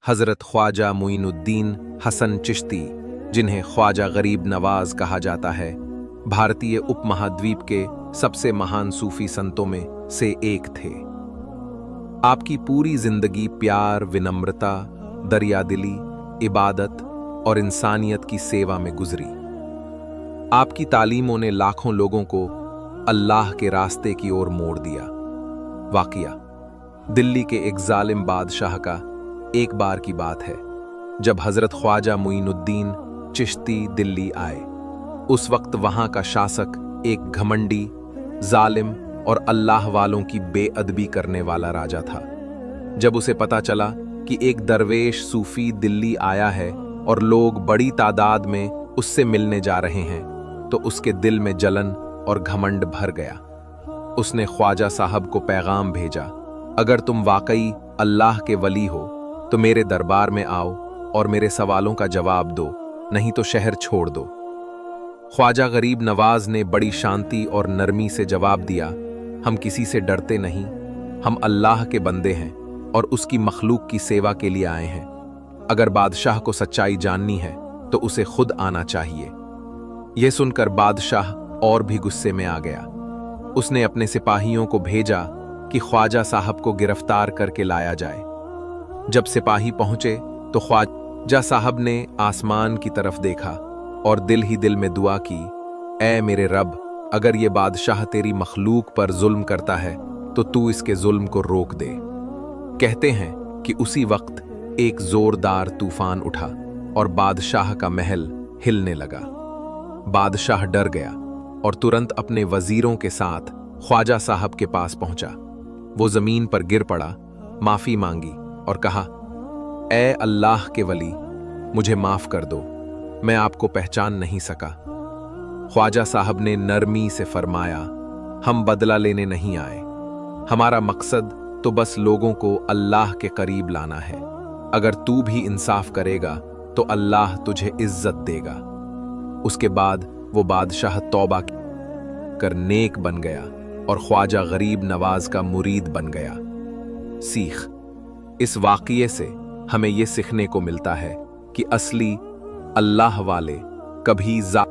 हज़रत ख्वाजा मुइनुद्दीन हसन चिश्ती, जिन्हें ख्वाजा गरीब नवाज कहा जाता है, भारतीय उपमहाद्वीप के सबसे महान सूफी संतों में से एक थे। आपकी पूरी जिंदगी प्यार, विनम्रता, दरियादिली, इबादत और इंसानियत की सेवा में गुजरी। आपकी तालीमों ने लाखों लोगों को अल्लाह के रास्ते की ओर मोड़ दिया। वाक़िया दिल्ली के एक जालिम बादशाह का एक बार की बात है, जब हज़रत ख्वाजा मुइनुद्दीन चिश्ती दिल्ली आए। उस वक्त वहां का शासक एक घमंडी, जालिम और अल्लाह वालों की बेअदबी करने वाला राजा था। जब उसे पता चला कि एक दरवेश सूफी दिल्ली आया है और लोग बड़ी तादाद में उससे मिलने जा रहे हैं, तो उसके दिल में जलन और घमंड भर गया। उसने ख्वाजा साहब को पैगाम भेजा, अगर तुम वाकई अल्लाह के वली हो तो मेरे दरबार में आओ और मेरे सवालों का जवाब दो, नहीं तो शहर छोड़ दो। ख्वाजा गरीब नवाज ने बड़ी शांति और नरमी से जवाब दिया, हम किसी से डरते नहीं, हम अल्लाह के बंदे हैं और उसकी मखलूक की सेवा के लिए आए हैं। अगर बादशाह को सच्चाई जाननी है तो उसे खुद आना चाहिए। यह सुनकर बादशाह और भी गुस्से में आ गया। उसने अपने सिपाहियों को भेजा कि ख्वाजा साहब को गिरफ्तार करके लाया जाए। जब सिपाही पहुंचे तो ख्वाजा साहब ने आसमान की तरफ देखा और दिल ही दिल में दुआ की, ऐ मेरे रब, अगर ये बादशाह तेरी मखलूक पर जुल्म करता है तो तू इसके जुल्म को रोक दे। कहते हैं कि उसी वक्त एक जोरदार तूफान उठा और बादशाह का महल हिलने लगा। बादशाह डर गया और तुरंत अपने वजीरों के साथ ख्वाजा साहब के पास पहुंचा। वो जमीन पर गिर पड़ा, माफी मांगी और कहा, ऐ अल्लाह के वली, मुझे माफ कर दो, मैं आपको पहचान नहीं सका। ख्वाजा साहब ने नरमी से फरमाया, हम बदला लेने नहीं आए, हमारा मकसद तो बस लोगों को अल्लाह के करीब लाना है। अगर तू भी इंसाफ करेगा तो अल्लाह तुझे इज्जत देगा। उसके बाद वो बादशाह तौबा कर नेक बन गया और ख्वाजा गरीब नवाज का मुरीद बन गया। सीख, इस वाक़ये से हमें यह सीखने को मिलता है कि असली अल्लाह वाले कभी